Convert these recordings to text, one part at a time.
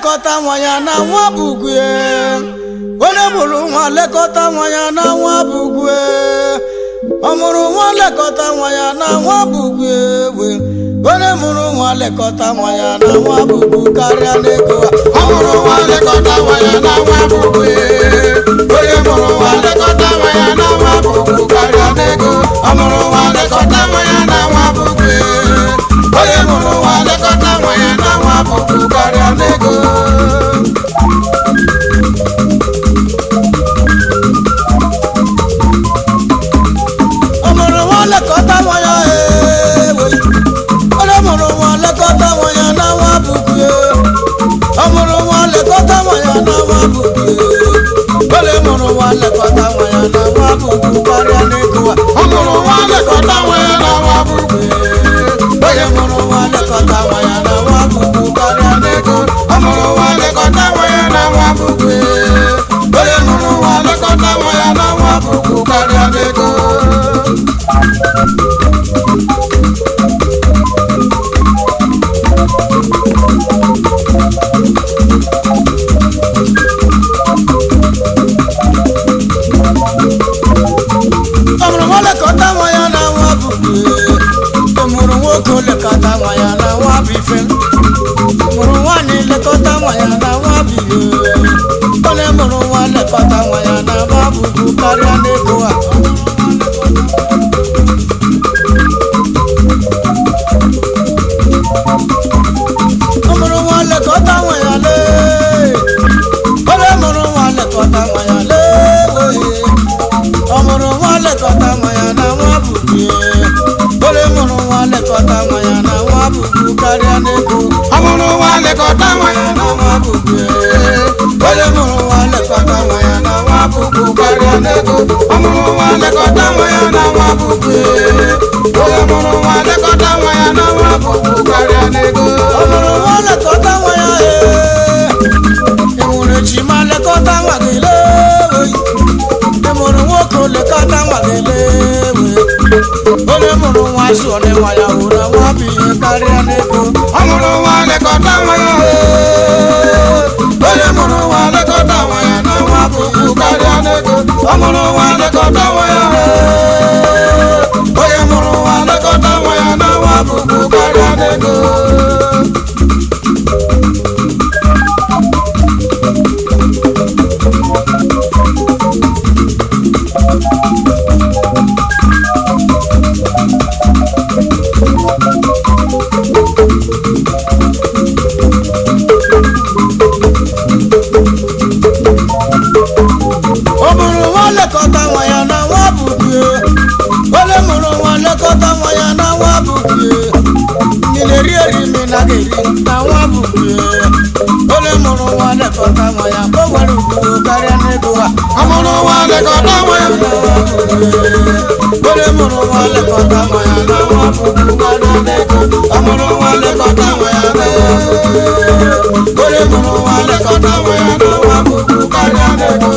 lekọta nwa ya na nwa bugwe onye mụrụ nwa lekọta nwa ya na nwa bugwe ọ mụrụ nwa lekọta nwa ya na nwa bugwe onye mụrụ nwa lekọta nwa ya na nwa bugwe karịa n'ego ọ mụrụ nwa lekọta nwa ya na nwa bugwe onye mụrụ nwa lekọta nwa ya na nwa bugwe karịa n'ego ọ mụrụ nwa lekọta nwa ya na nwa bugwe onye mụrụ nwa lekọta nwa ya na nwa bugwe karịa n'ego lekọta nwa ya onye mụrụ nwa lekọta nwa ya na nwa bugwe ọ mụrụ nwa lekọta nwa ya na nwa bugwe onye mụrụ nwa lekọta nwa ya na nwa bugwe karịa n'ego ọ mụrụ nwa lekọta nwa ya na nwa bugwe onye mụrụ nwa lekọta nwa ya na nwa bugwe karịa n'ego ọ mụrụ nwa lekọta nwa ya na nwa bugwe onye mụrụ nwa lekọta nwa ya na nwa bugwe karịa n'ego lekọta nwa ya na nwa bugwe mụrụ nwoke lekọta nwa ya na nwa bife mụrụ nwaanyị lekọta nwa ya na nwa bife onye mụrụ nwa lekọta nwa ya na nwa bugwe karịa n'ego a ọ mụrụ nwa lekọta nwa ya lee onye mụrụ nwa lekọta nwa ya lee ọ mụrụ nwa lekọta nwa ya na nwa bugwe onye mụrụ nwa lekọta nwa ya na nwa bugwe karịa n'ego ọ mụrụ nwa lekọta nwa ya na nwa bugwe onye mụrụ nwa lekọta nwa ya na nwa bugwe karịa n'ego ọ mụrụ nwa lekọta nwa ya na nwa bugwe onye mụrụ nwa lekọta nwa ya na nwa bugwe karịa n'ego ọ mụrụ nwa lekọta nwa ya enwere chi ma lekọta nwa gị lee mụrụ nwoke lekọta nwa ga-elewe onye mụrụ nwa zụọ nwa ya hụrụ nwa bụ ihe karịa n'ego ọ mụrụ nwa lekọta nwa ya onye mụrụ nwa lekọta nwa ya na nwa bụ ihe karịa n'ego ọ mụrụ nwa lekọta nwa ya onye mụrụ nwa lekọta nwa ya na nwa bụ ihe karịa n'ego lekọta nwa ya na nwa bugwe onye mụrụ nwa lekọta nwa ya na nwa bugwe mmiri eri imi na ga-eri na nwa bugwe onye mụrụ nwa lekọta nwa ya o nwere ugwu karịa n'ego ha ọ mụrụ nwa lekọta nwa ya na nwa bugwe onye mụrụ nwa lekọta nwa ya na nwa bugwe karịa n'ego ọ mụrụ nwa lekọta nwa ya na nwa bugwe onye mụrụ nwa lekọta nwa ya na nwa bugwe karịa n'ego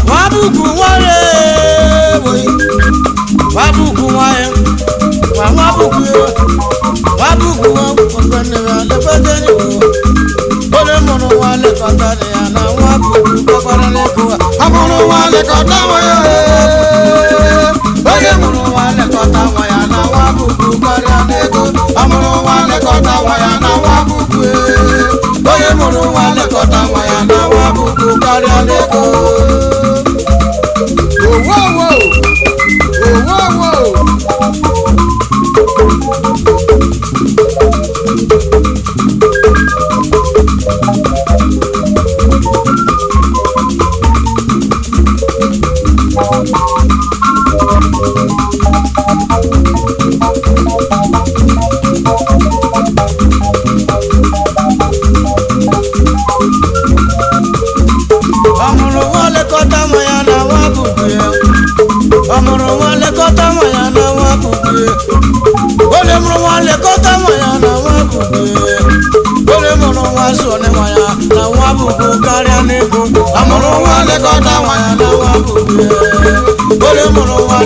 wabugu nwere wabugu nwere wabugu nwanne lekọta ya onye mụrụ nwa lekọta ya na nwa bugwe kpakwara n'ego a mụrụ nwa lekọta nwa ya onye mụrụ nwa lekọta nwa ya na nwa bugwe karịa n'ego a mụrụ nwa lekọta nwa ya na nwa bugwe onye mụrụ nwa lekọta nwa ya na nwa bugwe karịa n'ego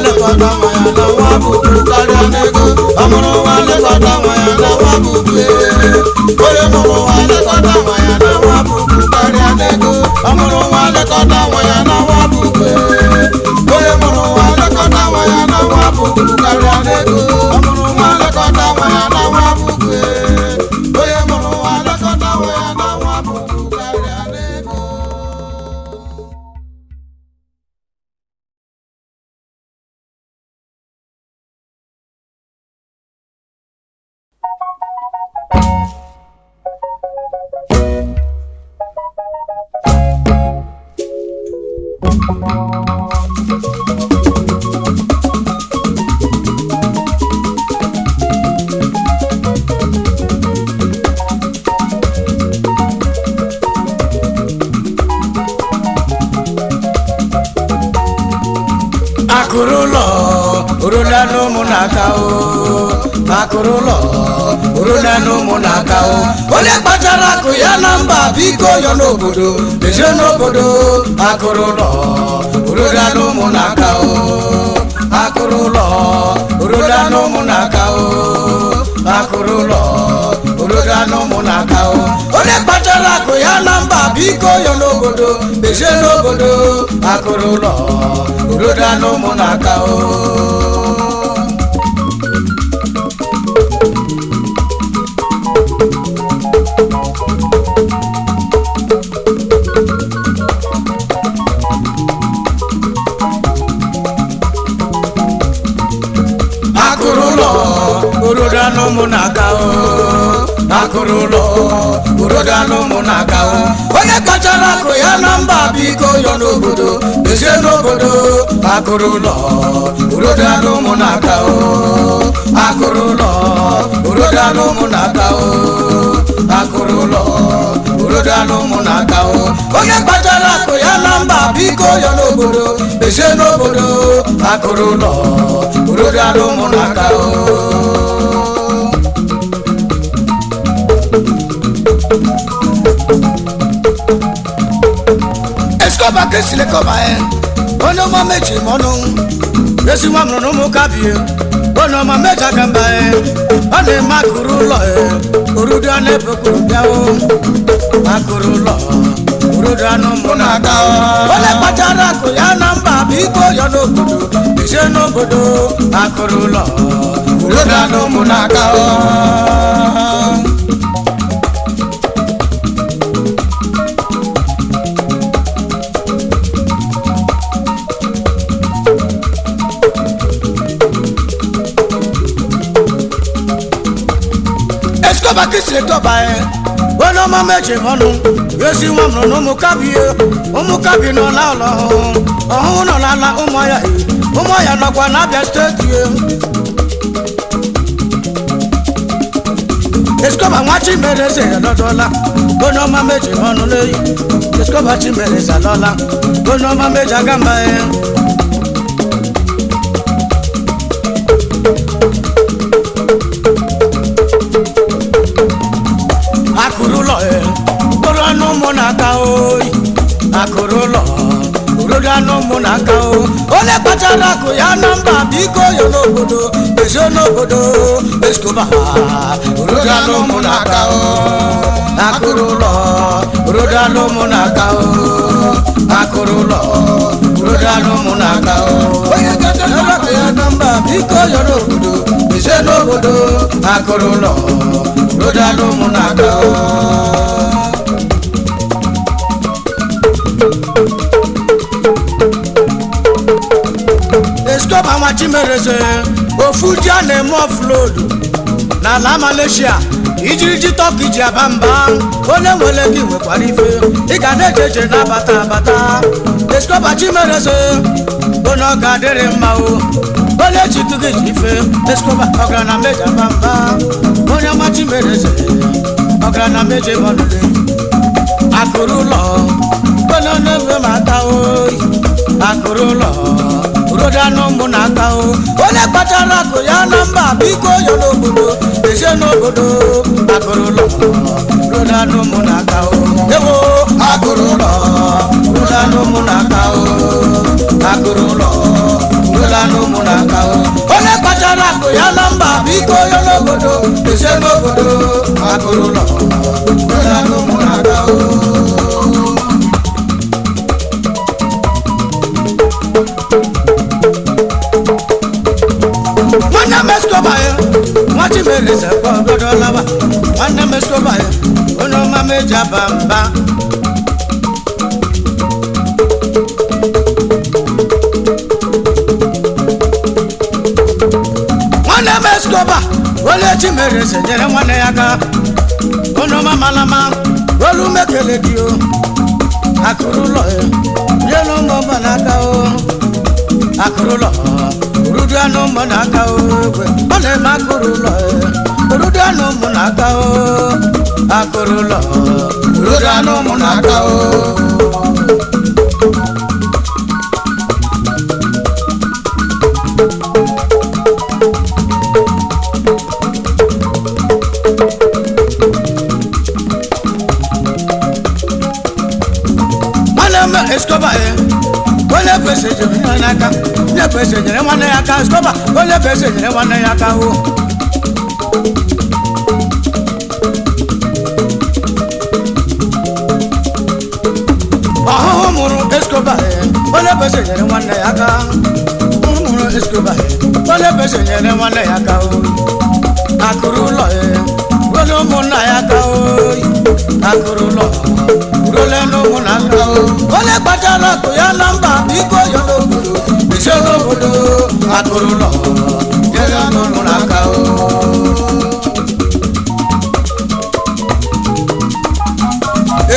lekọta nwa ya na nwa bugwe. bugwe onye mụrụ nwa lekọta nwa ya na nwa bugwu karịa n'ego ọmụrụ nwa lekọta nwa ya na nwa bugwe onye mụrụ nwa lekọta nwa ya na nwa bugwu karịa n'ego ọmụrụ nwa lekọta nwa ya na nwa bugwe onye mụrụ nwa lekọta nwa ya na nwa bugwu karịa n'ego. Akurulo urunanu munakao Akurulo urunanu munakao Ole kpachara akụ ya na mba biko yo n'obodo deje n'obodo Akurulo urunanu munakao Akurulo urunanu munakao Akurulo urunanu munakao Ole kpachara akụ ya na mba biko yo n'obodo deje n'obodo Akurulo urunanu munakao Akurulo urunanu munakao Akurulo urunanu munakao onye kachara akụ ya na mba biko yo n'obodo eze n'obodo Akurulo urunanu munakao Akurulo urunanu munakao Akurulo urunanu munakao onye kachara akụ ya na mba biko yo n'obodo eze n'obodo Akurulo urunanu munakao Escoba que se le cobae ono mamechi mono esi wa mno mu kabie ono mamecha gambae ane Akurulo urudu ane pokuru biawo Akurulo urunanu munakao ole kpachara akụ ya na mba biko yo n'obodo ise n'obodo Akurulo urunanu munakao Escoba que se le tobae ono mamechi mono esi wa mno mu kabie no la lo ohun no la la umo ya no kwa na Abia State Escoba nwachi mere se lodola ono mamechi mono le Escoba chi mere se lola ono mamechi agamba Akurulo urunanu munakao Akurulo urunanu munakao ole kpachara akụ ya na mba biko yo n'obodo eze n'obodo Escoba urunanu munakao Akurulo urunanu munakao Akurulo urunanu munakao onye kpachara akụ ya na mba biko yo n'obodo eze n'obodo Akurulo urunanu munakao Escoba nwachi mereze ofuji a na-eme offload n'ala Malaysia ijiri ji tọki ji aba mba onye nwere gị nwekwara ife ị ga na-ejeje na-abata abata Escoba chi mereze onye ọ ga-adịrị mma onye ji gị ji ife Escoba ọgaranya meje aba mba onye nwachi mereze ọgaranya meje mọlụle Akurulo onye na-enwe mata oyi Akurulo urunanu munakao onye kpachara akụ ya na mba biko yo n'obodo eze n'obodo Akurulo urunanu munakao ewo Akurulo urunanu munakao Akurulo urunanu munakao onye kpachara akụ akụ ya na mba biko ya n'obodo ese n'obodo akụrụ ụlọ ya n'ụmụ na-aga nwanne m Escobar ya nwachi mere sekwa obodo laba nwanne m Escobar ya onye ọma meji aba mba nwanne m Escobar onye chi mere eze nyere nwanne ya aka onye ọma malama olu mekele dị o akụrụ ụlọ ya nye n'ụmụ ọma n'aka o akụrụ ụlọ urudu anụ ụmụ n'aka o ọ na-eme akụrụ ụlọ ya urudu anụ ụmụ n'aka o akụrụ ụlọ urudu anụ ụmụ n'aka o Escobar onye pese jere nwanne aka onye pese nyere nwanne ya aka Escobar onye pese nyere nwanne ya aka o ọhụhụ mụrụ Escobar onye pese nyere nwanne ya aka mụrụ Escobar onye pese nyere nwanne ya aka o akụrụ ụlọ onye ụmụnna ya aka o akụrụ ụlọ role n'ụmụ na aka o onye kpachara akụ ya na mba biko ya n'obodo ise n'obodo akụrụ ụlọ nyere n'ụmụ na aka o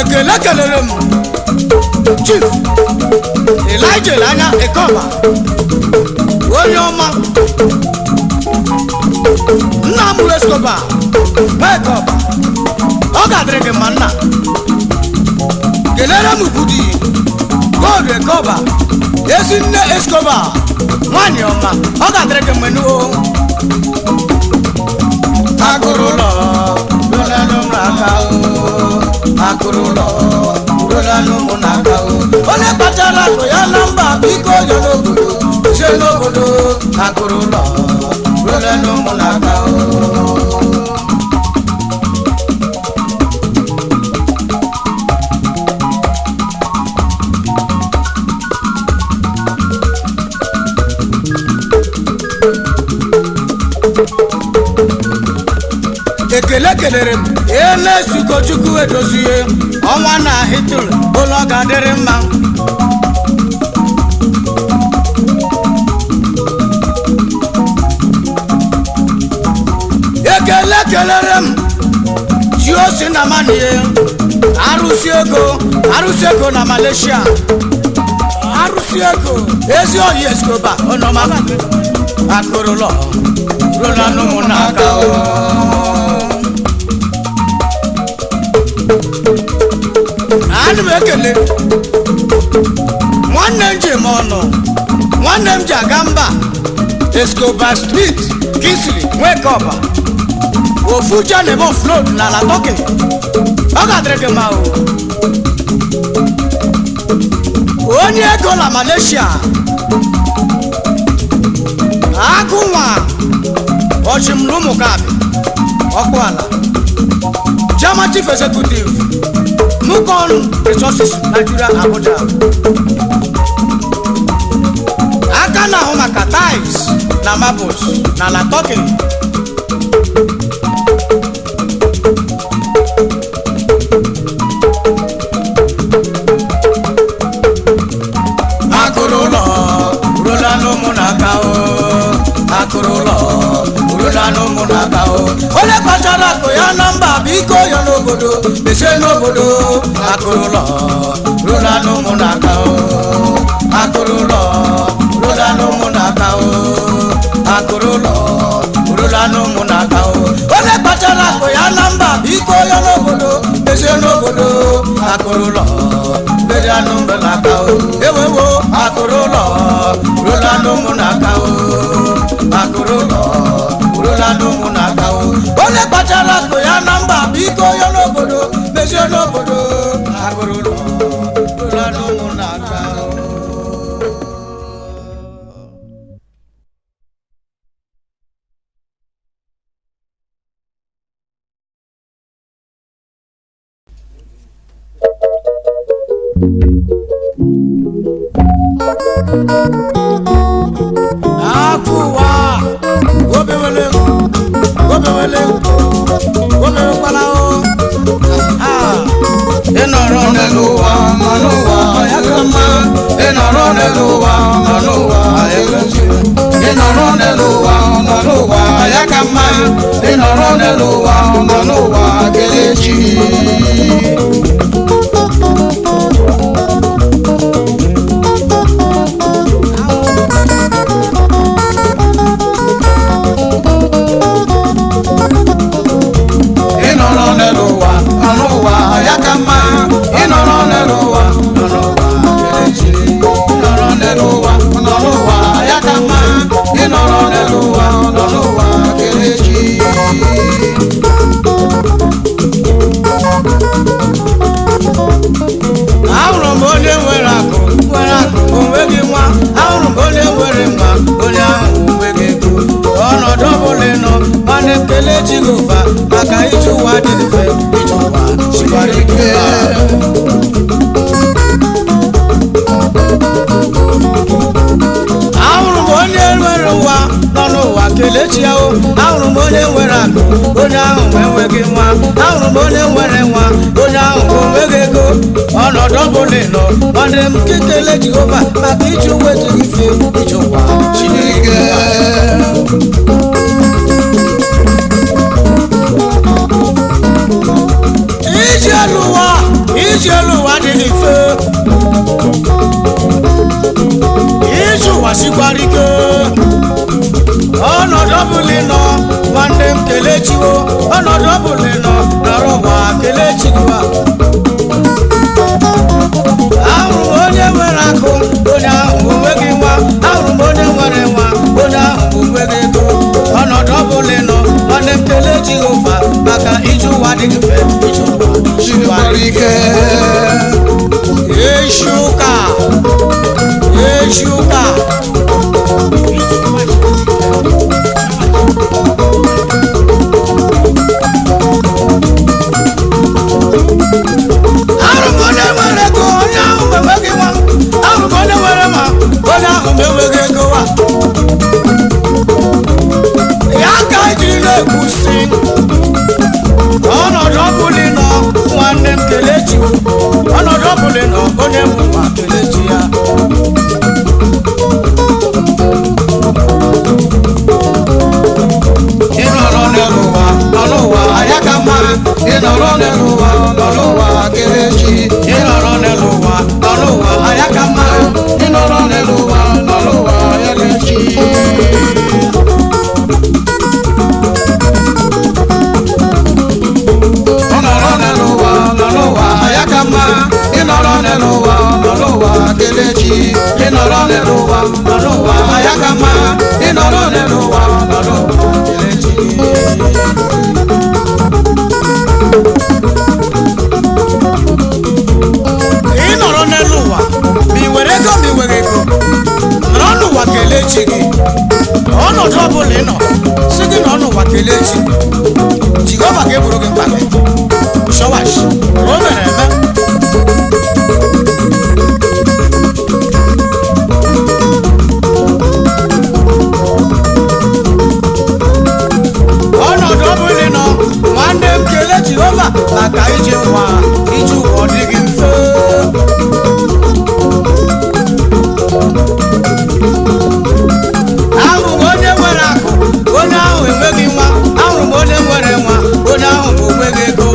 ekele kelere m Chief Elijah anya Ekoba onye ọma nna m Escobar Ekoba ọ ga-adịrị gị mma nna kelere m budi God Ekoba ezi nne Escobar nwanyị ọma ọ ga-adịrị gị mma n'o akụrụ ụlọ rụla n'ụmụ aka o akụrụ ụlọ rụla n'ụmụ n'aka o onye kpachara akụ ya na mba biko ya n'obodo ise n'obodo akụrụ ụlọ rụla n'ụmụ n'aka o ekele kelere m ele Sukochukwu edozie ọnwa na hitl ụlọ ga-adịrị mma ekele kelere m jiosi na manie arụsị ego na Malaysia arụsị ego ezi oyi Escobar ọnọma akụrụ ụlọ rụla n'ụmụ n'aka o ana m ekele nwanne m ji m ọnụ nwanne m ji aga mba Escobar Street Kingsley Nwekoba ofu janebo float n'ala Turkey ọ ga-adịrị gị mma o onye ego na Malaysia agụ nwa ọchịmrụ ụmụ gabi ọkụ ala German Chief Executive Mukon Resources Nigeria Abuja aka na-ahụ maka tiles na marbles na ala Turkey akụrụ ụlọ rụla n'ụmụ n'aka o akụrụ ụlọ rụla n'ụmụ n'aka o onye kpachara akụ ya na mba biko ya n'obodo ese n'obodo akụrụ ụlọ rụla n'ụmụ n'aka o akụrụ ụlọ rụla n'ụmụ n'aka o akụrụ ụlọ rụla n'ụmụ n'aka o onye kpachara akụ ya na mba biko ya n'obodo ese n'obodo akụrụ ụlọ rụla n'ụmụ n'aka o ewewo akụrụ ụlọ rụla n'ụmụ n'aka o akụrụ ụlọ rụla n'ụmụ n'aka o onye kpachara akụ ya na mba biko ya n'obodo mezie n'obodo akụrụ ụlọ rụla n'ụmụ n'aka o Akuwa obewele kwala o ịnọrọ n'elu ụwa nọ n'ụwa ya ka mma ịnọrọ n'elu ụwa nọ n'ụwa ya ka mma ịnọrọ n'elu ụwa nọ n'ụwa ya ka mma ịnọrọ n'elu ụwa nọ n'ụwa kelechi ịnọrọ n'elu ụwa nọ n'ụwa ya ka mma ịnọrọ n'elu ụwa nọ n'ụwa kelechi ịnọrọ n'elu ụwa nọ n'ụwa ya ka mma ịnọrọ n'elu ụwa nọ n'ụwa kelechi ahụrụ m onye nwere akụ onweghị nwa ahụrụ m onye nwere mma onye ahụ onweghị ego ọnọdụ ọbụla nọ mana ekele Jehova maka ije ụwa dị mfe ije ụwa sikwara ike ahụrụ m onye nwere nwa nọ n'ụwa kelechi ya o ahụrụ m onye nwere akụ onye ahụ enweghị nwa ahụrụ m onye nwere nwa onye ahụ onweghị ego ọnọdụ ọbụla nọ nwanne m ka ekele Jehova maka iji ụwa ejighị mfe ije ụwa Chineke ije elu ụwa adịghị mfe ije ụwa sikwara ike ọnọdụ ọbụla nọ nwanne m kelechiwo ọnọdụ ọbụla nọ nọrọ ụwa kelechiwa ahụrụ m onye nwere akụ onye ahụ onweghị nwa ahụrụ m onye nwere nwa onye ahụ onweghị ego ọnọdụ ọbụla nọ nwanne m kelee Jehova maka ije ụwa adịghị mfe ije ụwa sikwara ike echi ụka ahụrụ m onye nwere ego onye ahụ enweghị nwa ahụrụ m onye nwere ma onye ahụ enweghị ego wa ya ka ejiri na-ekwusi ọnọdụ ọbụla nọ nwanne m kelechi ọnọdụ ọbụla nọ onye bụ ma kelechi ya ịnọrọ n'elu ụwa nọ n'ụwa ya ka mma ịnọrọ n'elu ụwa nọ n'ụwa kelechi ịnọrọ n'elu ụwa nọ n'ụwa ya ka mma ịnọrọ n'elu ụwa nọ n'ụwa ya kelechi ịnọrọ n'elu ụwa nọ n'ụwa ya ka mma ịnọrọ n'elu ụwa nọ n'ụwa kelechi ịnọrọ n'elu ụwa nọ n'ụwa ya ka mma ịnọrọ n'elu ụwa nọ n'ụwa kelechi ịnọrọ n'elu ụwa ma ị nwere ego ma ị nwere ego nọrọ n'ụwa kelee chi gị ọnọdụ ọbụla ị nọ si gị nọ n'ụwa kelee chi Jehova ga-eburu gị mkpa gị shọwash o mere eme ọnọdụ ọbụla ị nọ nwanne m kelee Jehova maka ije ụwa ọ dịghị mfe ahụrụ m onye nwere akụ onye ahụ enweghị nwa ahụrụ m onye nwere nwa onye ahụ bụ onweghị ego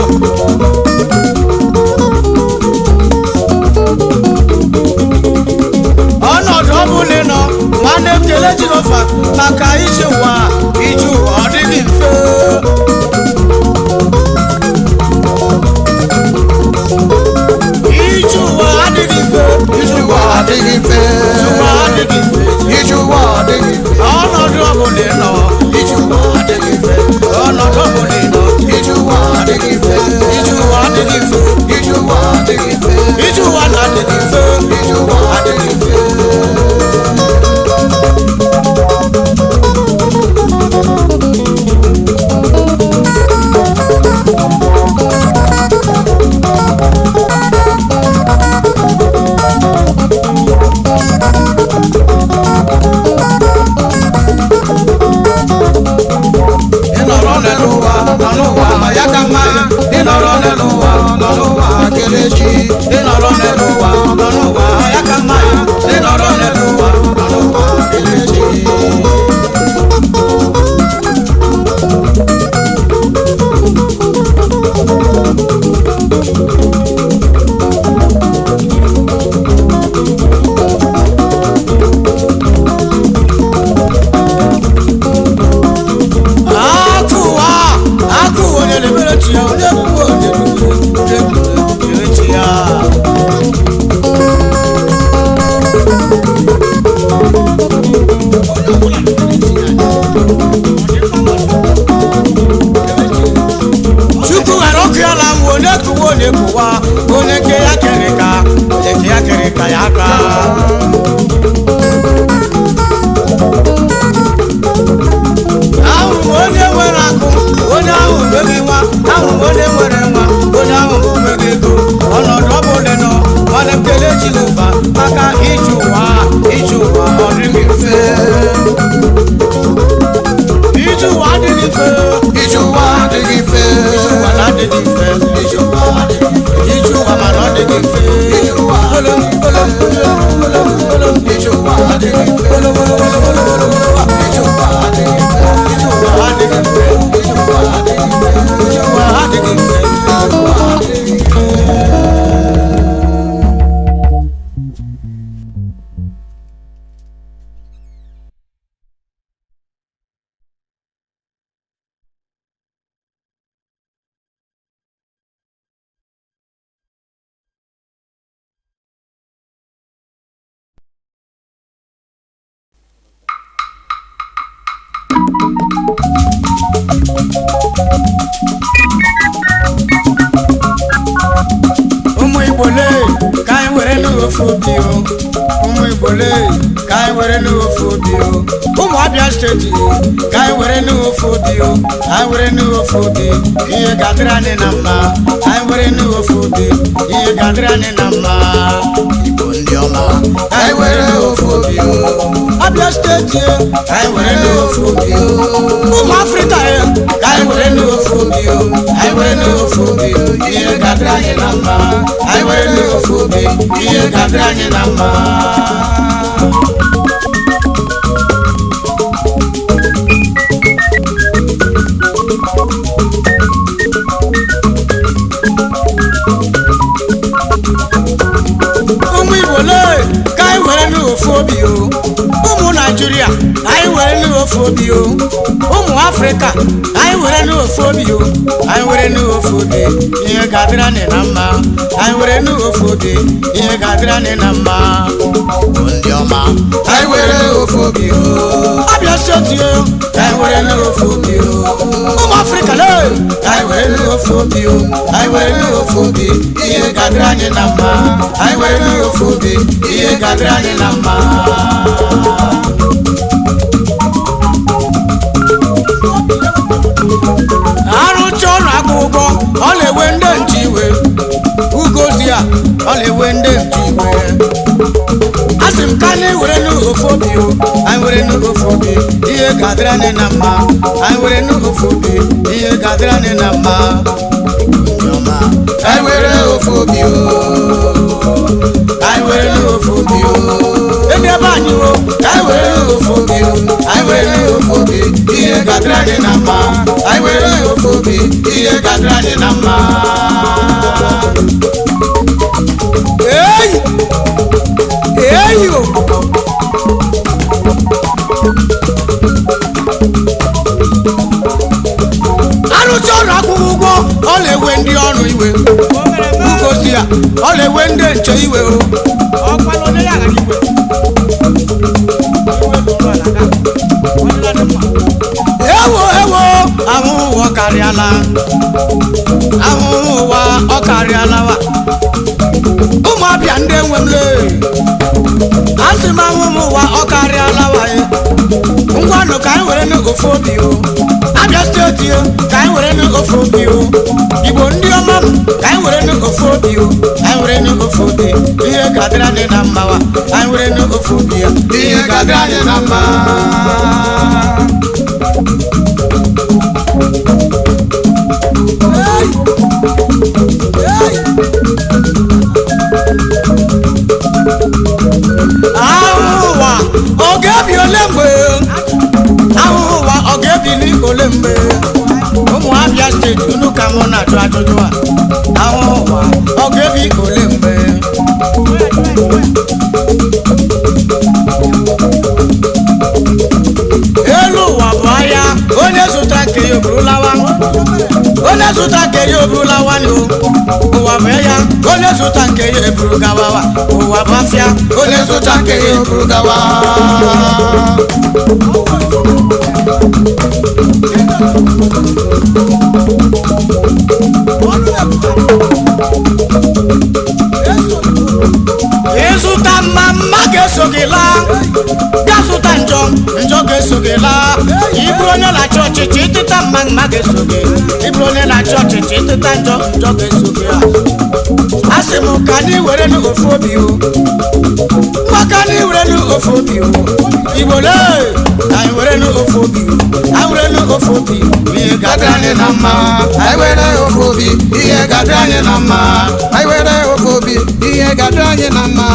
ya ka mma ịnọrọ n'elu ụwa nọ n'ụwa kelechi ịnọrọ n'elu ụwa nọ n'ụwa ya ka mma ịnọrọ n'elu ụwa nọ n'ụwa kelechi Abia State ka anyị were n'ofe obi o anyị were n'ofe obi ihe ga-adịrị anyị na mma anyị were n'ofe obi ihe ga-adịrị anyị na mma Igbo ndị ọma ka anyị were n'ofe obi o Abia State ka anyị were n'ofe obi o ụmụ Afrịka ka anyị were n'ofe obi o anyị were n'ofe obi ihe ga-adịrị anyị na mma anyị were n'ofe obi ihe ga-adịrị anyị na mma ụmụ Naịjirịa anyị were n'ofe obi o ụmụ Afrịka anyị were n'ofe obi o anyị were n'ofe obi ihe ga-adịrị anyị na mma anyị were n'ofe obi ihe ga-adịrị anyị na mma ndị ọma anyị were n'ofe obi o Abia State anyị were n'ofe obi o ụmụ Afrịka anyị were n'ofe obi o anyị were n'ofe obi ihe ga-adịrị anyị na mma anyị were n'ofe obi ihe ga-adịrị anyị na mma arụcha ọrụ aka ụgwọ ọ na-ewe ndị nche iwe ugozi a ọ na-ewe ndị nche iwe asị m ka anyị were n'ofe obi o anyị were n'ofe obi ihe ga-adịrị anyị na mma anyị were n'ofe obi ihe ga-adịrị anyị na mma anyị were n'ofe obi o anyị were n'ofe obi o ndị ebe anyị o anyị were n'ofe obi o anyị were n'ofe obi ihe ga-adịrị anyị na mma anyị were n'ofe obi ihe ga-adịrị anyị na mma eyi o arụcha ọrụ akwụkwọ ụgwọ ọ na-ewe ndị ọrụ iwe ugozi ya ọ na-ewe ndị nche iwe o ewo ahụhụ ụwa karịala ahụhụ ụwa ọ karịala wa ụmụ Abịa ndị enwe m asị m ahụhụ ụwa ọ karịala wa ngwanụ ka anyị were n'ofe obi o Abia Steeti ka anyị were n'ofe obi o Igbo ndị ọma m ka anyị were n'ofe obi o anyị were n'ofe obi ihe ga-adịrị anyị na mma wa anyị were n'ofe obi ya ihe ga-adịrị anyị na mma na-ajụ ajụjụ a ahụ ụwa ọ ga-ebi ole mgbe elu ụwa bụ ahịa onye zụta nke ya oburu lawa onye zụta nke ya oburu lawa ụwa bụ ya onye zụta nke ya eburu gawawa ụwa bụ afịa onye zụta nke ya eburu gawa ịzụta mma ga-eso gị laa ga-azụta njọ ga-eso gị laa ịbụrụ onye na-achọ ọchịchị ịtụta mma ga-eso gị ịbụrụ onye na-achọ ọchịchị ịtụta njọ ga-eso gị a sị m ka anyị were n'ofu obi maka anyị were n'ofu obi Igbo lee anyị were n'ofu obi anyị were n'ofu obi ihe ga-adị anyị na mma anyị were ofu obi ihe ga-adị anyị na mma anyị were ofu obi ihe ga-adị anyị na mma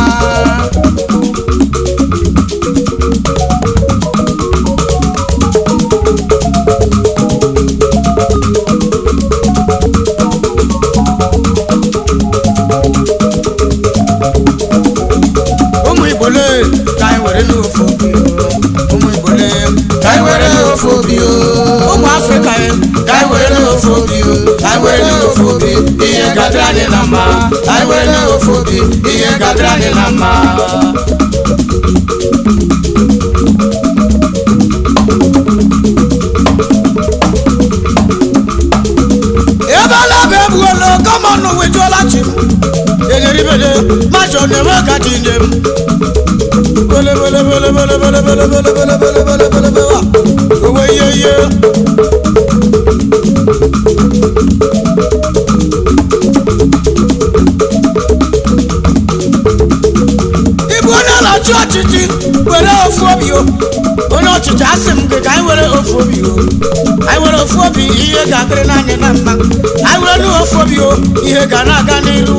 ụmụ Igbo lee ka anyị were n'ofu obi ụmụ Igbo lee ka anyị were n'ofu obi ụmụ Afrịka ka anyị were n'ofu obi anyị were n'ofu obi ihe ga-adị anyị na mma anyị were n'ofu obi ihe ga-adị anyị na mma ebe ala bụ egbuola kọmọnụ wejuola chi enyeribede majọ na-enwe ka dị nne m owe ihe ịbụ onye na-achị ọchịchị were ofu obi onye ọchịchị asị m gị ka anyị were ofu obi anyị were ofu obi ihe ga-adịrị n'anyị na mma anyị were n'ofu obi ihe ga na-aga n'iru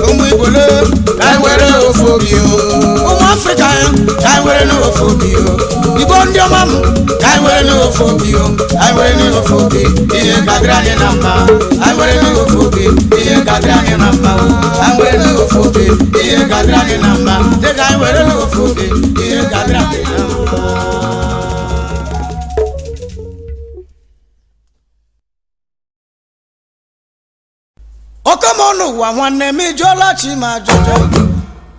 ụmụ Igbo lee ka anyị were ofu obi ụmụ Afrịka ka anyị were n'ofu obi Igbo ndị ọma m ka anyị were n'ofu obi anyị were n'ofu obi ihe ga-adịrị anyị na mma anyị were n'ofu obi ihe ga-adịrị anyị na mma anyị were n'ofu obi ihe ga-adịrị anyị na mma dịka anyị were n'ofu obi ihe ga-adịrị anyị na mma ọkọmọnụ ụwa nwanne m ijụọla chi ma ajụjụ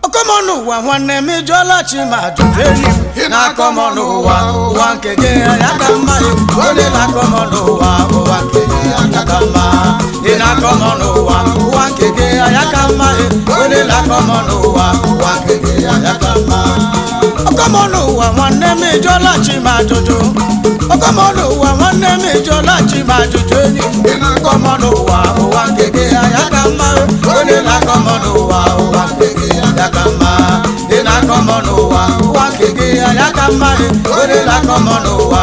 ọkọmọnụ ụwa nwanne m ijụọla chi ma ajụjụ enyi m na-akọmọnụ ụwa nke gị ya ka mma onye na-akọmọnụ ụwa nke gị ya ka mma ị na-akọmọnụ ụwa nke gị ya ka mma onye na-akọmọnụ ụwa nke gị ya ka mma ọkọmọnụ ụwa nwanne m ijụọla chi ma ajụjụ ọkọmọnụ ụwa nwanne m ijụọla chi ma ajụjụ enyi m ị na-akọmọnụ ụwa nke gị ya ka mma onye na-akọmọnụ ụwa nke gị ya ka mma ị na-akọmọnụ ụwa nke gị ya ka mma onye na-akọmọnụ ụwa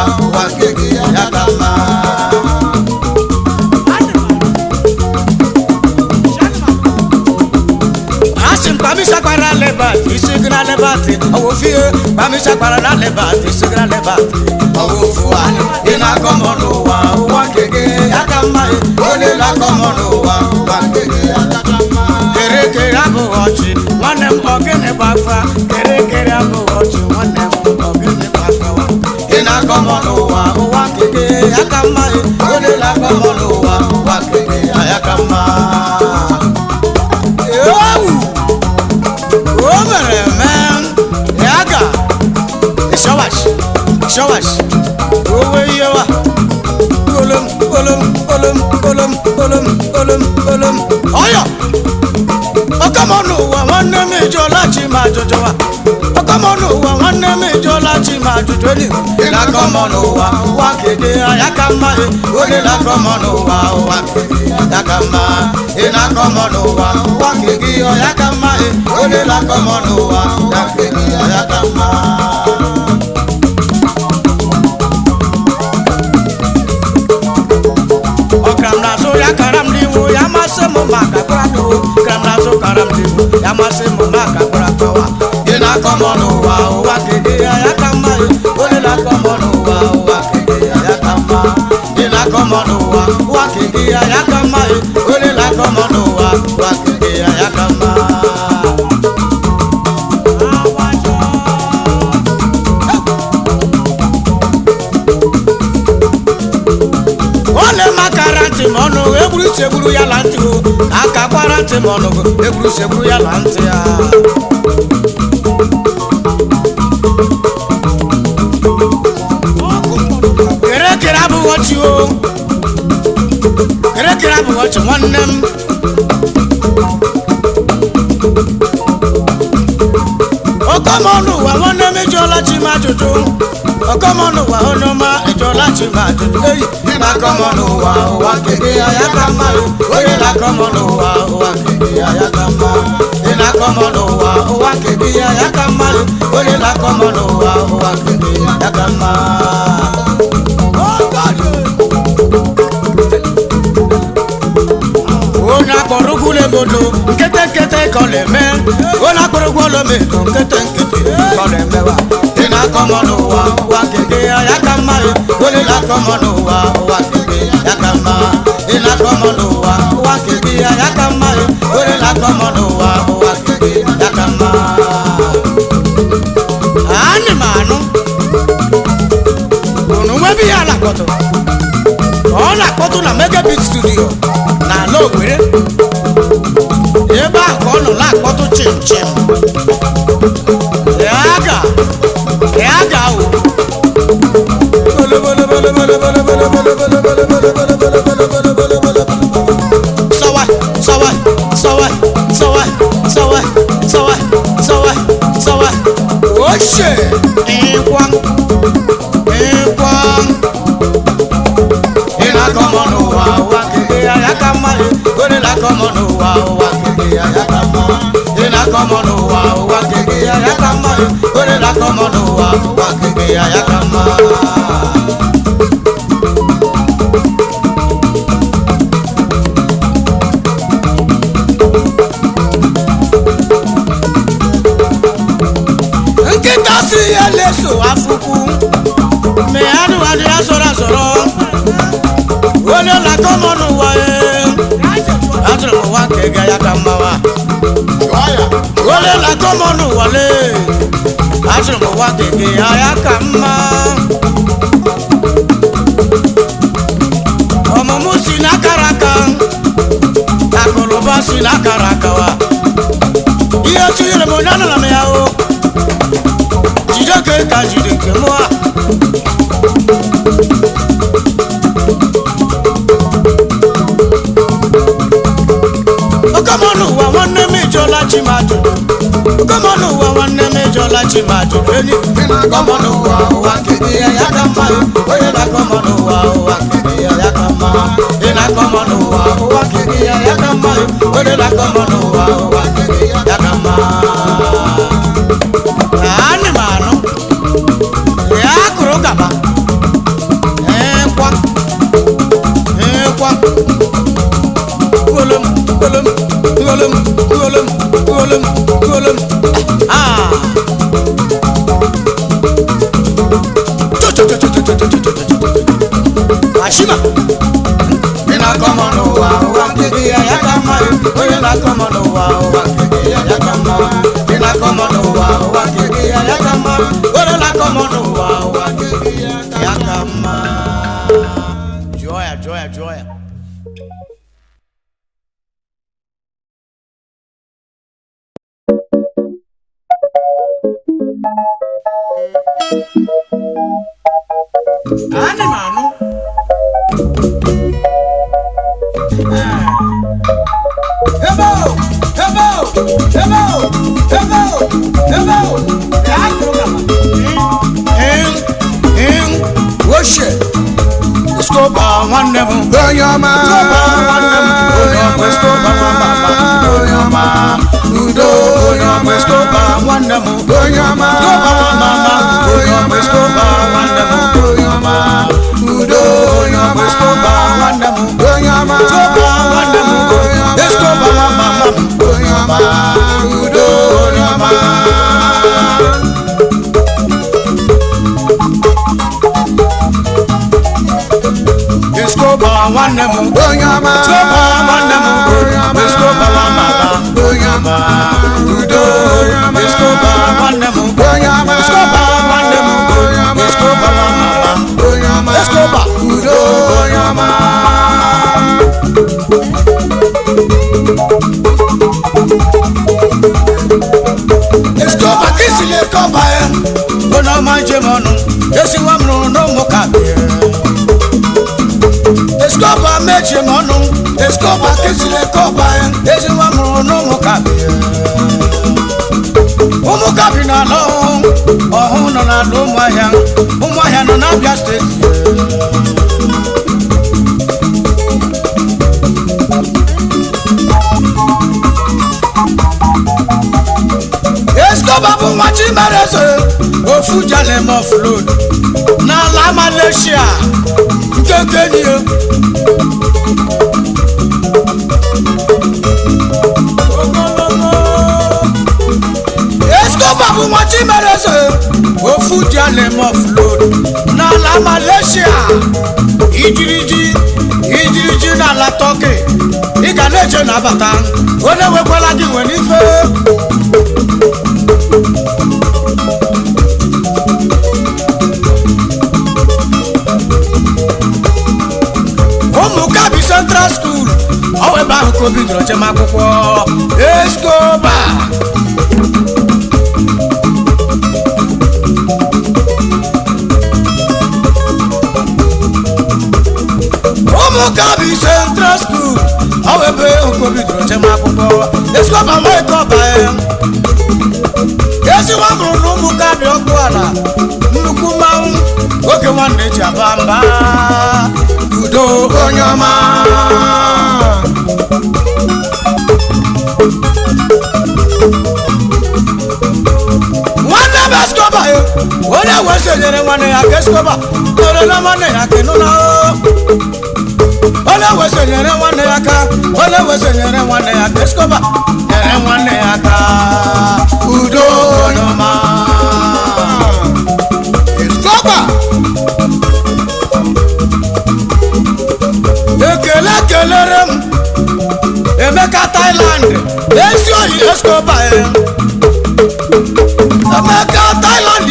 nke gị ya ka mma Bamishakwara lebat, isigna lebat, awofie. Bamishakwara na lebat, isigna lebat, awofuan. Ina komono wa kege yakama, ole la komono wa kege yakama. Kere abo wachi, wanem ogene bakfa. Kere abo wachi, wanem ogene bakfa. Ina komono wa kege yakama, ole la komono wa kege yakama. Shawash, owe yewa, olum, oyo. Ọkọmọnụ ụwa nwanne m ijụọla chi ma ajụjụ wa. Ọkọmọnụ ụwa nwanne m ijụọla chi ma ajụjụ enyi m. Ị na-akọmọnụ ụwa nke gị ya ka mma onye na-akọmọnụ ụwa nke gị ya ka mma. Ị na-akọmọnụ ụwa nke gị ya ka mma onye na-akọmọnụ ụwa nke gị ya ka mma. Yamase mumaka kwa kawa. Ina komono wa kege ya kama na-akọmọ n'ụwa ụwa keke ya ya ka mma ị na-akọmọ n'ụwa ụwa keke ya ya ka mma onye na-akọmọ n'ụwa ụwa keke ya ya ka mma ole makara ntị m ọnụ egburu segburu ya la ntị o aka gbara ntị m ọnụ egburu segburu ya la ntị ya kerekere abụghị ọchị o kerekere abụghị ọchị nwanne m ọkọmọnụ ụwa nwanne m ejụọla chi m ajụjụ ọkọmọnụ ụwa onye ọma ejụọla chi m ajụjụ eyi ị na-akọmọnụ ụwa ụwa keke ya ya ka mma onye na-akọmọnụ ụwa ụwa keke ya ya ka mma ị na-akọmọnụ ụwa ụwa keke ya ya ka mma onye na-akọmọnụ ụwa ụwa keke ya ka mma onye akpọrọ ugwu na-egodo nkete nkete ka ọ na-eme onye akpọrọ ugwu olomedo nkete nkete ka ọ na-emewa ị na-akọmọ n'ụwa ụwa keke ya ya ka mma onye na-akọmọ n'ụwa ụwa keke ya ka mma ị na-akọmọ n'ụwa ụwa keke ya ya ka mma onye na-akọmọ n'ụwa ụwa keke ya ka mma anyị ma anụ unu nwebi ya na-akpọtụ ọ na-akpọtụ na Megabit studio na ala Owerri ebe ahụ ka ọ nọ na-akpọtụ chim chim ya ga o sawa sawa sawa sawa sawa sawa sawa sawa oshe ịkwa ị na-akọmọ n'ụwa ụwa keke ya ya ka mma onye na-akọmọ n'ụwa ụwa keke ya ya ka mma ị na-akọmọ n'ụwa ụwa keke ya ya ka mma onye na-akọmọ n'ụwa ụwa keke ya ya ka mma nkịta si ya leso afụkwu me anụ adị ya sọrọ asọrọ onye na-akọmọ n'ụwa atụrụ m ụwa keke ya ka mma wa onye na-akọmọ n'ụwa le atụrụ m ụwa keke ya ya ka mma ọmụmụ si n'akara aka akụlụba si n'akara aka wa ihe tụnyere m onye anụla m ya o jide ka jide nke mụ a ọkọmọnụ ụwa nwanne m ejụọla chi m ajụjụ ọkọmọnụ ụwa nwanne m ejụọla chi m ajụjụ enyi ọkọmọnụ ụwa ụwa keke ya ya ka mma onye na-akọmọnụ ụwa ụwa keke ya ya ka mma ị na-akọmọnụ ụwa ụwa keke ya ya ka mma onye na-akọmọnụ ụwa ụwa keke ya ka mma anyị ma anụ ya kụrụ gaba ịkwa golom ashima ị na-akọmọ n'ụwa ụwa keke ya ya ka mma onye na-akọmọ n'ụwa ụwa keke ya ya ka mma ị na-akọmọ n'ụwa ụwa keke ya ya ka mma onye na-akọmọ n'ụwa ụwa keke ya ka mma jụọ ya anyị ma anụ woshe skoba nwanne m onye ọma onye ọma udo onye ọma skoba nwanne m onye ọma onye ọma skoba nwanne m onye ọma udo onye ọma skoba nwanne m onye ọma skoba nwanne m skoba mama m onye ọma udo onye ọma nwanne m onye ọma Escobar nwanne m Escobar wa mama onye ọma udo Escobar nwanne m onye ọma Escobar nwanne m Escobar wa mama onye ọma Escobar udo onye ọma Escobar kisile koba ya Bona manje monu Esi wa mru no mokabie Escobar meje monu Escobar kisile koba ya Esi wa mru no mokabie Umukabi na lo Ohun no na lo Umuahia no na Abia State Escobar bụ nwa Chimereze ofu jalem offload n'ala Malaysia nke Kenya Escobar bụ nwa Chimereze ofu jalem offload n'ala Malaysia ijiriji n'ala Turkey ị ga na-eje n'abata onye nwekwala gị nwe n'ife Umukabi Central School ọ ebe ahụ ka o bidoro jem akwụkwọ Escobar Umukabi Central School ọ ebe ahụ ka o bidoro jem akwụkwọ Escobar Maịkọba esiwa mụrụ n'Umukabi ọkụ ala nnukwu mmanwụ oge nwanne ji aba mba udo onye ọma nwanne m Escobar onye wesonyere nwanne ya ka Escobar toro na nwanne ya kenụna onye wesonyere nwanne ya ka Escobar nyere nwanne ya ka udo onye ọma Escobar ekele kelere m Emeka Thailand ezi oyi Escobar Emeka Thailand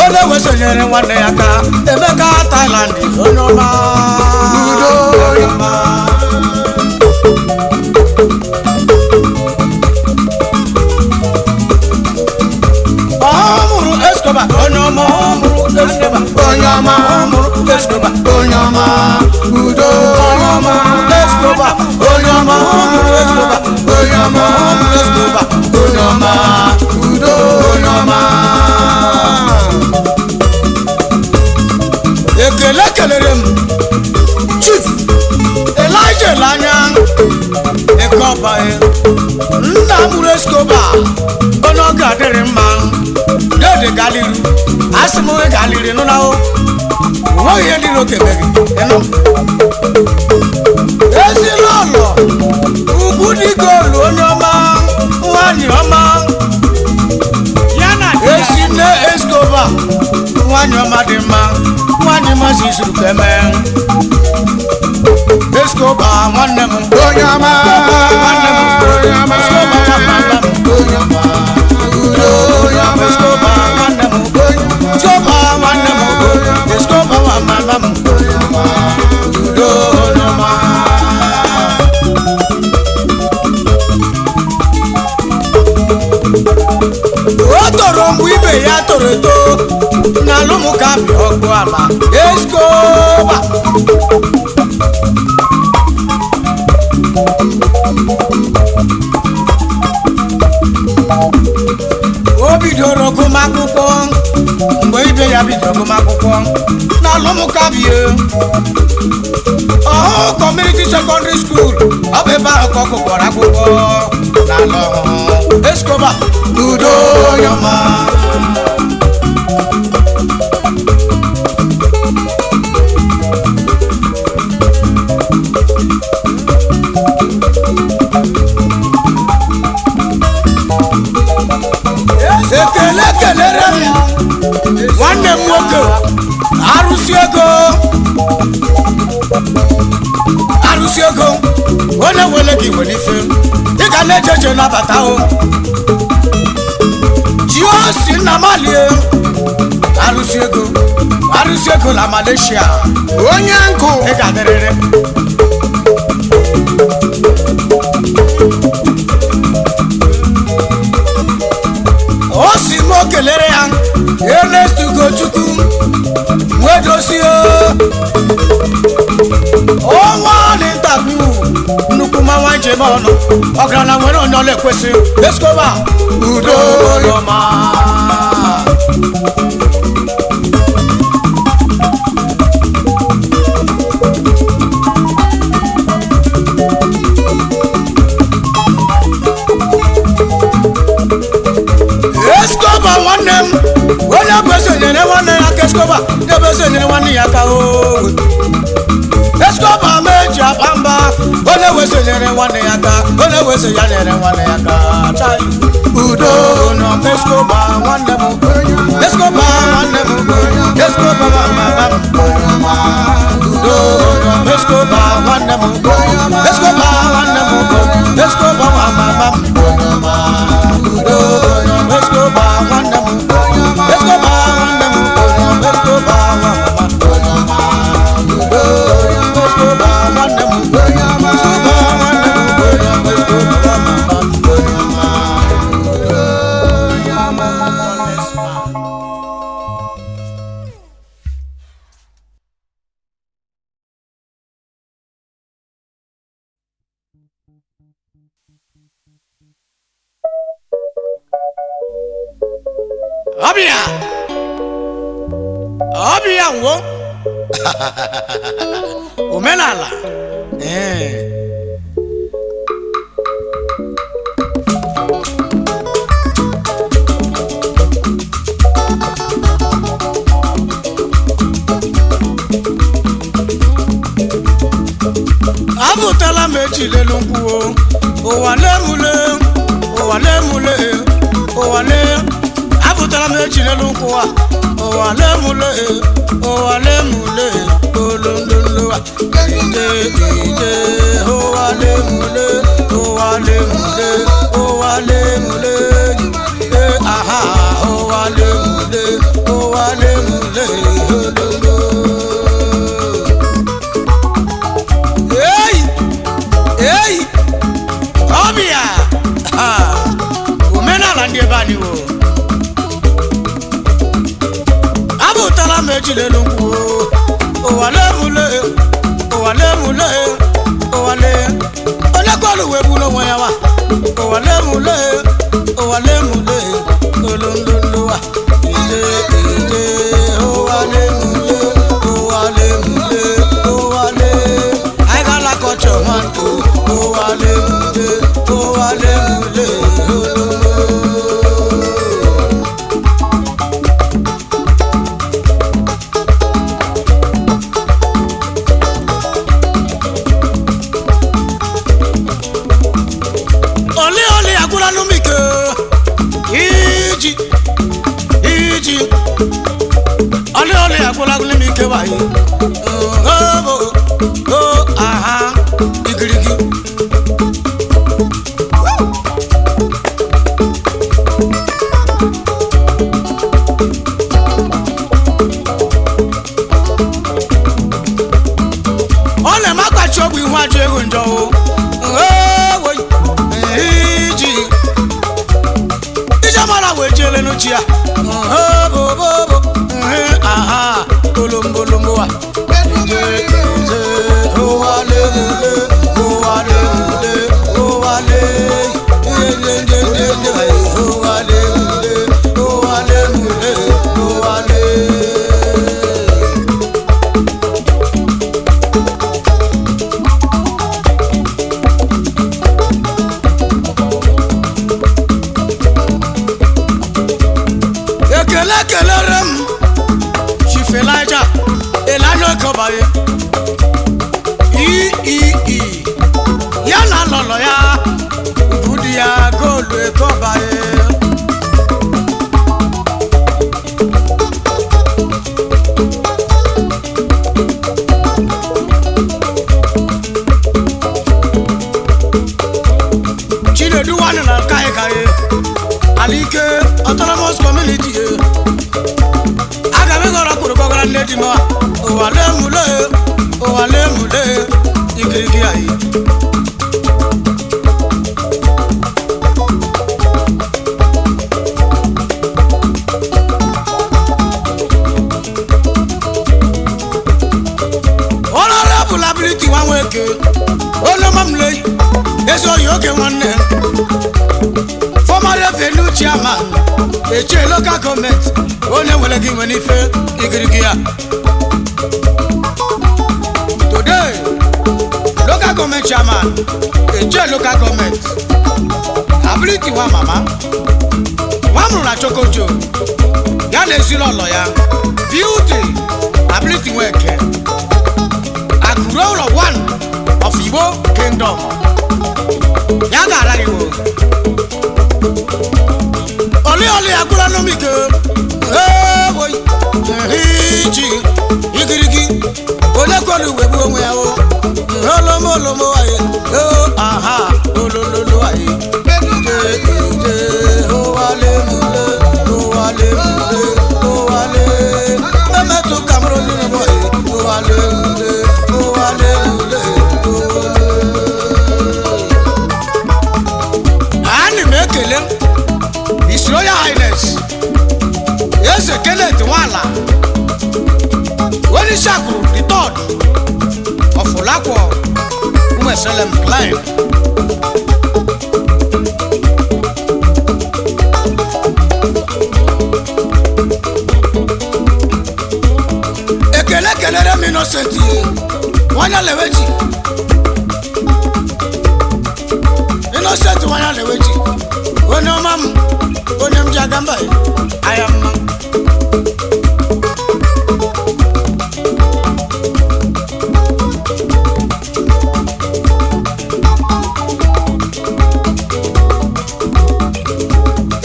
onye wesonyere nwanne ya ka Emeka Thailand onye ọma udo onye ọma ọmụrụ Escobar onye ọma ọmụrụ Escobar onye ọma ọmụrụ Escobar onye ọma udo onye ọma Escobar onye ọma ọmụrụ Escobar onye ọma Escobar onye ọma udo onye ọma ekele kelere m Chief Elijah Elanya Ekoba nna mụrụ Escobar onye ọ ga-adịrị mma dede galiri asị m onye galiri nụ na o nweghị ihe ndị n'okebeghị ezila ụlọ ugwu dị goolu onye ọma nwanyị ọma esi nne Escobar nwanyị ọma dị mma nwanyị mazi zuru ka eme Escobar nwanne m onye ọma nwanne m onye ọma Escobar nwanne m onye ọma udo onye ọma Escobar nwanne m Escobar nwanne m Escobar nwanne m udo onye ọma o toro mgbe ibe ya toro eto n'ala Umukabi ọkụ ala Escobar o bidoro gụmakwụkwọ mgbe ibe ya bidoro gụmakwụkwọ n'ala Umukabi ọhụụ Community Secondary School ọ bụ ebe ahụ ka ọ gụkwara akwụkwọ n'ala ọhụụ Escobar udo onye ọma ekele kelere m nwanne m nwoke arụsị ego nwale gị nwere ife ị ga na-ejeje nabata o ji o si nna malie arụsị ego na Malaysia onye nkụ ị ga-adịrịrị o si m okelere ya Ernest Ugochukwu nwedosie ọnwa n'intabiu nnukwu mmanwa njem ọnụ ọgaranya nwere onye ọla ekwesị Escobar udo ọma Escobar nwanne m onye bụ esonyere nwanne ya ka Escobar n'ebe esonyere nwanne ya ka o Escobar meji akpa mba onye wesonyere nwanne ya ka onye wesonyere nwanne ya ka chai udo nọ Escobar nwanne m Escobar nwanne m Escobar mama udo nọ Escobar nwanne m Escobar nwanne m Escobar mama udo nọ Escobar nwanne m Escobar nwanne m Escobar mama Ọbịa nwo omenala abụtala m echilelu nkwuo ụwa lemule abụtala m echilelu nkwuwa ụwa lemule olondolowa ije ụwa lemule aha ụwa lemule olondo Hey, ọbịa omenala ndị ebe anyị wo abụtala m ejilelu nkwụ ụwa lemule onye kwalụ wee bụrụ onwe ya wa ụwa lemule olondolowa ije ụwa lemule anyị gala kọchọ nwanko ụwa lemule oli agwụla n'umike iji oli agwụla n'umike wayo aha igirigi ọ na-eme akpachi ọgwụ ihu ajọ ego njọ ijamara wee jele n'uchi ya aha kolombolombowa kelere m Chief Elijah Elanya Okobaye ya na lọlọ ya budi ya golu Okobaye ine du one na kai kai alike autonomous community aga me gora kuru gora lady ma o wale mule ikiriki ai ability one weke ono mamle eso yoke one former revenue chairman eche local government one wele gi woni fe igirigia today local government chairman eche local government ability one mama wamru na chokojo ya na esilo ya beauty ability weke Role of one of Igbo kingdom. Yaga Raiwo. Oli akula no mike. Boy. Hiji. Igirigi. Ole kwolu webu onwe ya o. Lomo aye. Aha. Olololo aye. Wale mule. Emetu Cameroon ni boy. Wale mule. His Royal Highness yes Kenneth Wala when he shakuru the third of Olakwo Umeselem Klein ekele mi innocent wanya leweji innocent wanya leweji ono mam ono mjagamba ayamma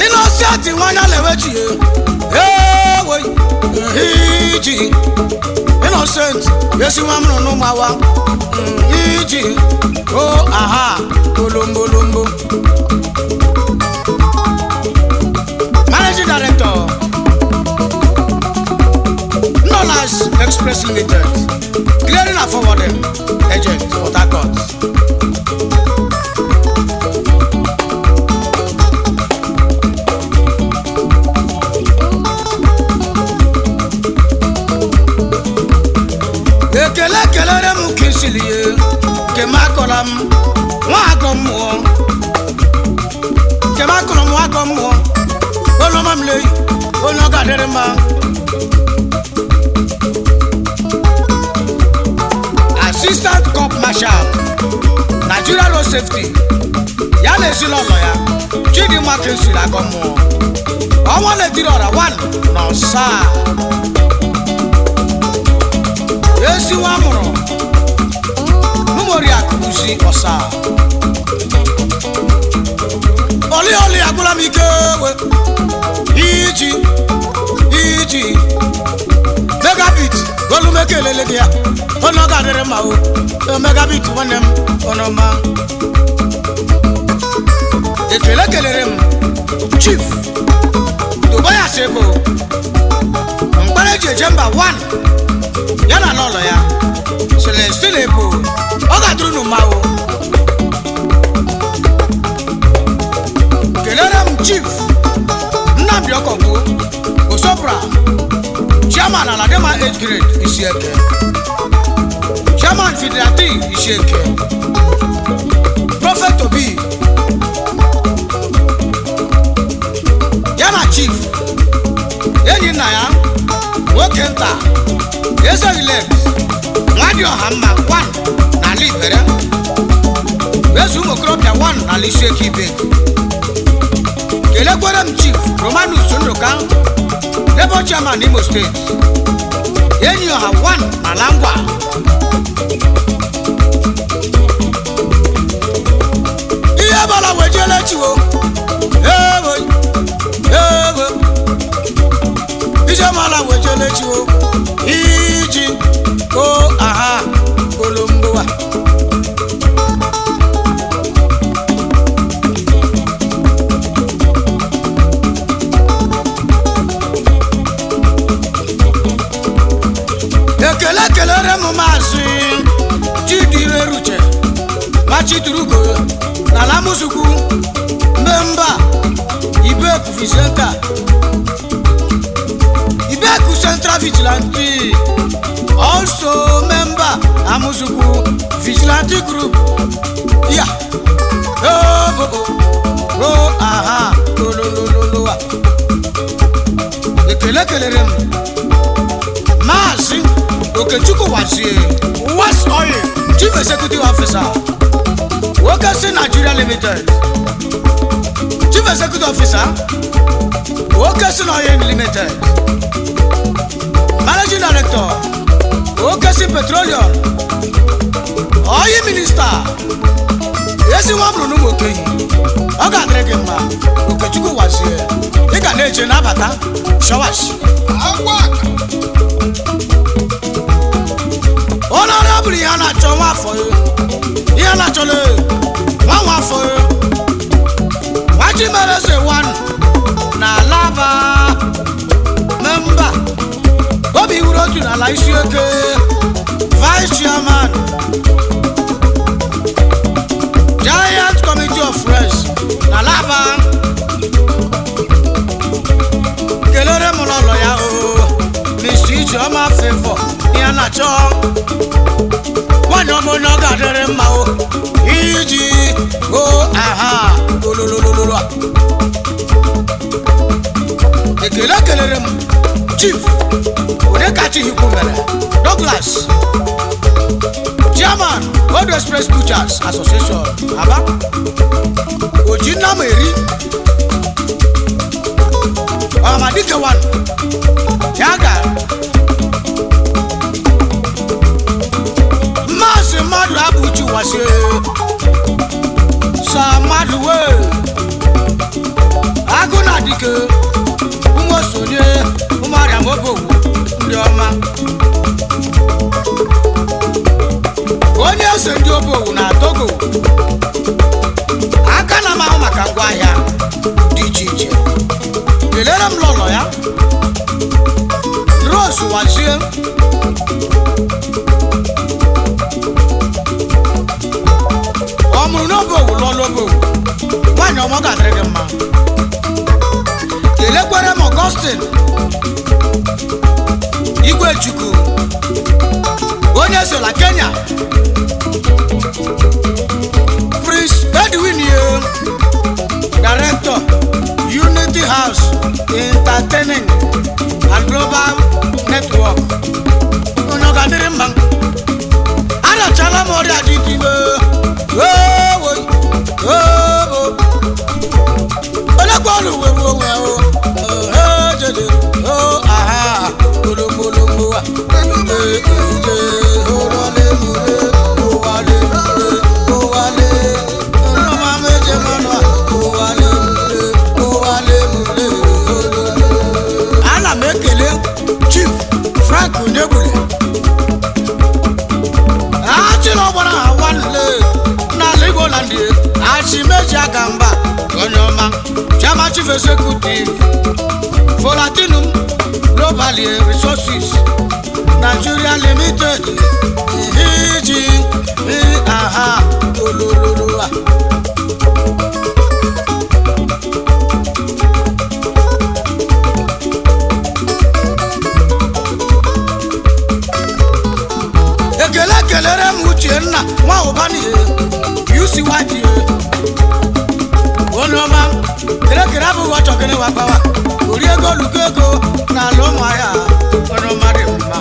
innocent wanya leweji boy hiji innocent yesi wamno no mawa hiji aha olombo Managing Director Knowledge Express Limited Clearing and Forwarding Agent Port Harcourt Ekele mu kisiliye kemakolam wagomo ono mamle ono gaderema Assistant Corp Marshal Nigeria Road Safety yale silo lawyer Chidi Makensi agomo omo le dirora one no sa Esi wamuro Numori akubusi osa Oli akula mikewe Iji Megabit Golu mekelele dia Ono gadere ma o Megabit wanem ono ma Ekele Chief Tobaya Sebo Mbareje Jemba 1 Yana lolo ya Celestine Ebo Oga drunu ma o Chief Nnamdi Okongwu Osopra Chairman Aladema 8th grade Isieke Chairman Fidelity Isieke Prophet Obi Yana Chief Enyi Naya Wokenta Eze Elect Radio Hamma 1 na Libere Wezu Mokropia 1 na Isieke Ibe Kelekwere Chief Romanus Sundoka Labour Chairman Imo State Enyi Ọha 1 na Langwa Iye bala wejele chiwo Ije mala wejele chiwo Iji aha Kolombowa ekele kelere m maazị Chidire Ruche Machiturugo na Lamusukwu memba Ibeku Vicenta Ibeku Central Vigilante, also member Amusukwu Vigilante Group. Yeah. Aha. Ekele kelere m Maazị Okechukwu Wazie West Oil Chief Executive Officer Okesi Nigeria Limited, Chief Executive Officer Okesi Oil Limited, Managing Director Okesi Petroleum, Oil Minister Yesi Wabru Numokeyi. Ọ ga-adịrị gị mma Okechukwu Wazie, ị ga na-eche n'abata shawash Honorable ihe a na-achọ nwa afọ ihe a na-achọle nwa afọ Wachimereze 1 na Alaba member Obi wuru otu n'ala Isieke Vice Chairman Giant Committee of Friends na Alaba. Kelere m n'ụlọ ya Mr. Ijeoma Favor ihe a na-achọ nwanyị ọma onye ọ ga-adịrị mma iji aha ololololo. Ekele kelere m Chief Odekachi Hikwu mere Douglas, Chairman Old Express Butchers Association Aba, Ojinna Meri Amadike 1 Yaga, Maazị Mmadụ Abuchi Wazie Sa Mmadụ Agụna Dike Umosonye Umariam Obowu ndị ọma. Onye eze ndị Obowu na Togo aka na mahụ maka ngwaahịa dị iche iche. Kelere m lọlọ ya Rose Wazie ọ mụrụ n'Obowu lọlọ Obowu, nwanyị ọma ga-adịrị gị mma. Kelekwere m Augustine Igwechukwu onye so na Kenya, Prince Edwin Director Unity House Entertaining and Global Network. Onye ọ ga-adịrị mma. Arachala m ọrịa dị ime onye kwa ọrụ uwe jede aha ologbologbo ana m ekele Chief Frank Onyegbule achị na ọgbara ha nwanne n'ala Igbo na ndị achị meji aka mba onye ọma Chairman Chief Executive Volatinum Global Resources Nigeria Limited iji aha olololoa. Ekele kelere m Uchenna nwa ụbani UC White onye ọma kere abụghị ọchọkịrị wakpawa ori ego lugo ego na ala ụmụahịa onye ọma dị mma.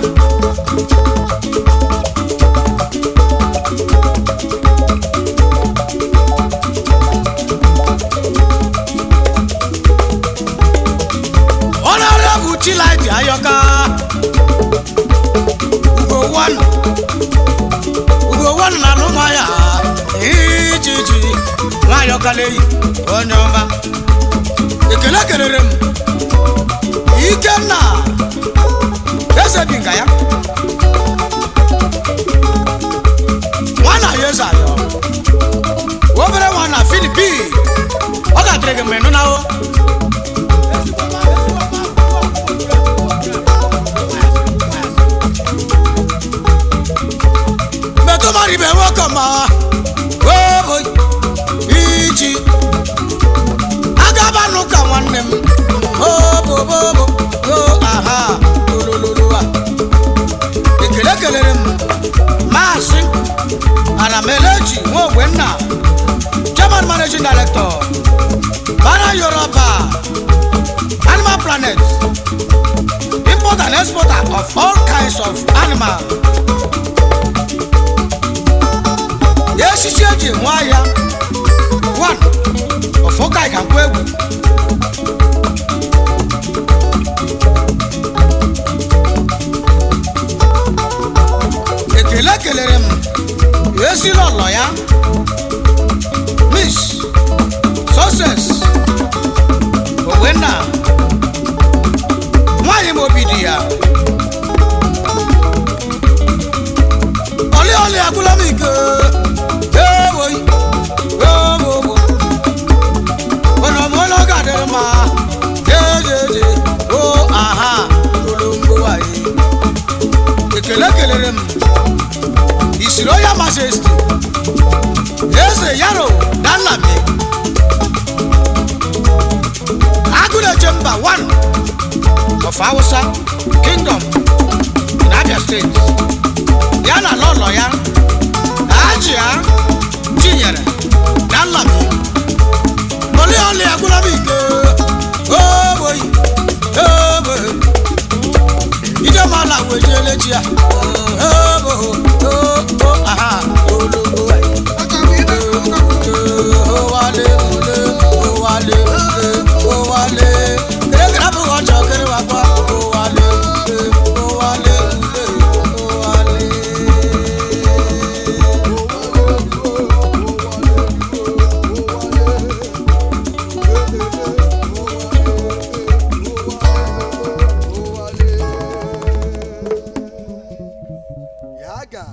Honorable Chilaiti Ayoka Ugo 1 na ala ụmụahịa iji nwa Ayoka leyi onye ọma. Ekele kelere m Ikenna eze bi nga ya nwana ya eze ayọ obere nwa na Philippines. Ọ ga-adịrị gị mma ịnụ na Somebody be welcome ma. Oh boy. Iji. Agaba no ka nwanne m. Oh bo bo bo. Oh aha. Olololowa. Ekele kelere m. Maasị Anamelechi Nwogwenna, Chairman Managing Director, Bana Yoruba, Animal Planet, importer and exporter of all kinds of animals. Yes, she said, Waya, one of Okai Kankwebu. Ekele kelere m. Esi lọlọ ya, Miss Success Ogwenna, nwanyị m obi dị ya. Oli agụla m ike, ewoyi, ewowo. Ọnọmọlọ ga-adịrị mma, jejeje, o aha, olongbo wayi. Ekele kelere m. His Royal Majesty Eze Yaro Danlami Aguda Chamber 1 of Hausa Kingdom in Abia State. Yana Lolo ya Ajia Chinyere Danlami Oli Agula Bike. Oh boy, oh boy. Ije mala wejele chia. Oh boy. Aha, Yaga.